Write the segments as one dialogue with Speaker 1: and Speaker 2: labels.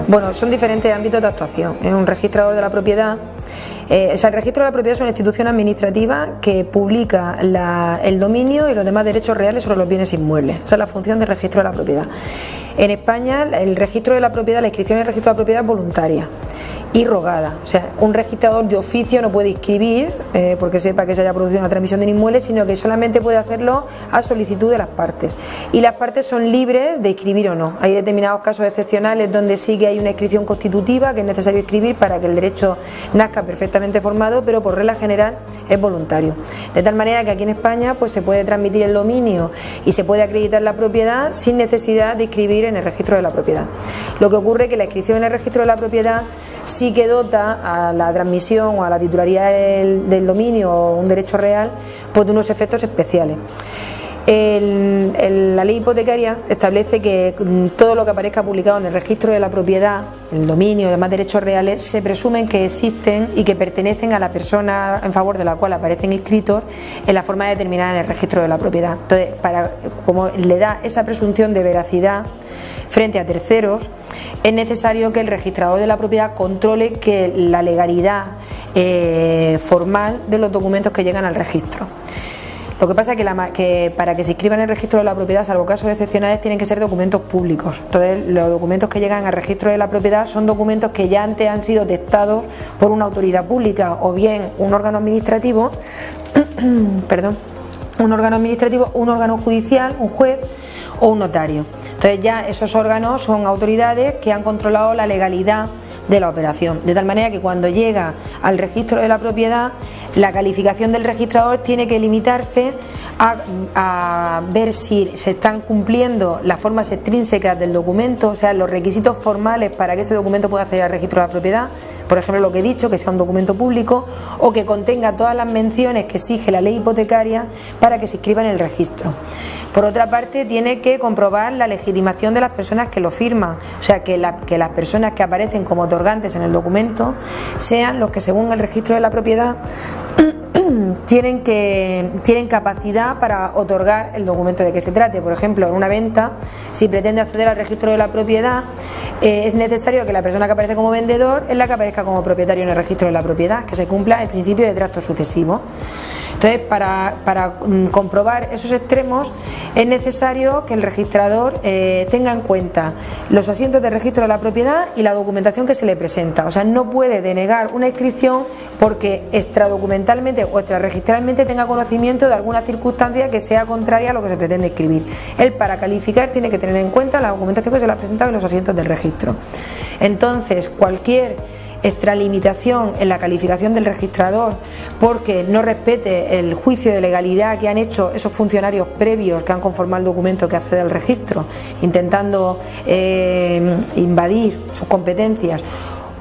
Speaker 1: Bueno, son diferentes ámbitos de actuación. Es un registrador de la propiedad. El registro de la propiedad es una institución administrativa que publica el dominio y los demás derechos reales sobre los bienes inmuebles. Esa es la función del registro de la propiedad. En España, el registro de la propiedad, la inscripción en el registro de la propiedad es voluntaria y rogada. O sea, un registrador de oficio no puede inscribir porque sepa que se haya producido una transmisión de un inmueble, sino que solamente puede hacerlo a solicitud de las partes. Y las partes son libres de inscribir o no. Hay determinados casos excepcionales donde sí que hay una inscripción constitutiva que es necesario inscribir para que el derecho nazca perfectamente formado, pero por regla general es voluntario. De tal manera que aquí en España pues se puede transmitir el dominio y se puede acreditar la propiedad sin necesidad de inscribir en el registro de la propiedad. Lo que ocurre es que la inscripción en el registro de la propiedad sí que dota a la transmisión o a la titularidad del dominio o un derecho real pues de unos efectos especiales. La ley hipotecaria establece que todo lo que aparezca publicado en el registro de la propiedad, el dominio y demás derechos reales, se presumen que existen y que pertenecen a la persona en favor de la cual aparecen inscritos en la forma determinada en el registro de la propiedad. Entonces, como le da esa presunción de veracidad frente a terceros, es necesario que el registrador de la propiedad controle que la legalidad formal de los documentos que llegan al registro. Lo que pasa es que para que se inscriban en el registro de la propiedad, salvo casos excepcionales, tienen que ser documentos públicos. Entonces, los documentos que llegan al registro de la propiedad son documentos que ya antes han sido testados por una autoridad pública o bien un órgano administrativo, un órgano judicial, un juez o un notario. Entonces, ya esos órganos son autoridades que han controlado la legalidad de la operación, de tal manera que cuando llega al registro de la propiedad, la calificación del registrador tiene que limitarse a ver si se están cumpliendo las formas extrínsecas del documento, o sea, los requisitos formales para que ese documento pueda acceder al registro de la propiedad, por ejemplo, lo que he dicho, que sea un documento público o que contenga todas las menciones que exige la ley hipotecaria para que se inscriba en el registro. Por otra parte, tiene que comprobar la legitimación de las personas que lo firman, o sea, que las personas que aparecen como otorgantes en el documento sean los que, según el registro de la propiedad, tienen capacidad para otorgar el documento de que se trate. Por ejemplo, en una venta, si pretende acceder al registro de la propiedad, es necesario que la persona que aparece como vendedor es la que aparezca como propietario en el registro de la propiedad, que se cumpla el principio de tracto sucesivo. Entonces, para comprobar esos extremos es necesario que el registrador tenga en cuenta los asientos de registro de la propiedad y la documentación que se le presenta. O sea, no puede denegar una inscripción porque extradocumentalmente o extrarregistralmente tenga conocimiento de alguna circunstancia que sea contraria a lo que se pretende inscribir. Él, para calificar, tiene que tener en cuenta la documentación que se le ha presentado y los asientos del registro. Entonces, cualquier extralimitación en la calificación del registrador porque no respete el juicio de legalidad que han hecho esos funcionarios previos que han conformado el documento que accede al registro, intentando invadir sus competencias,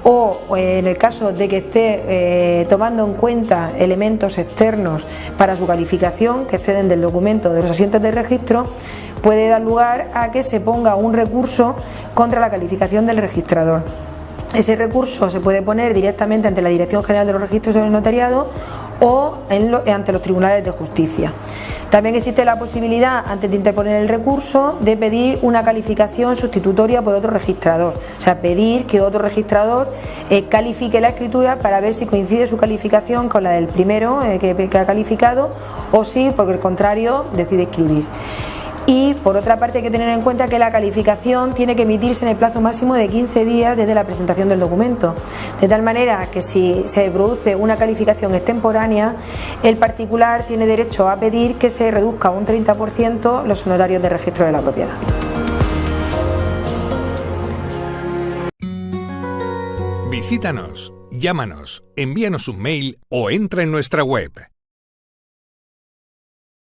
Speaker 1: o en el caso de que esté tomando en cuenta elementos externos para su calificación que exceden del documento de los asientos de registro, puede dar lugar a que se ponga un recurso contra la calificación del registrador. Ese recurso se puede poner directamente ante la Dirección General de los Registros del Notariado o ante los tribunales de justicia. También existe la posibilidad, antes de interponer el recurso, de pedir una calificación sustitutoria por otro registrador. O sea, pedir que otro registrador califique la escritura para ver si coincide su calificación con la del primero que ha calificado o si, por el contrario, decide escribir. Y por otra parte hay que tener en cuenta que la calificación tiene que emitirse en el plazo máximo de 15 días desde la presentación del documento, de tal manera que si se produce una calificación extemporánea, el particular tiene derecho a pedir que se reduzca un 30% los honorarios de registro de la propiedad.
Speaker 2: Visítanos, llámanos, envíanos un mail o entra en nuestra web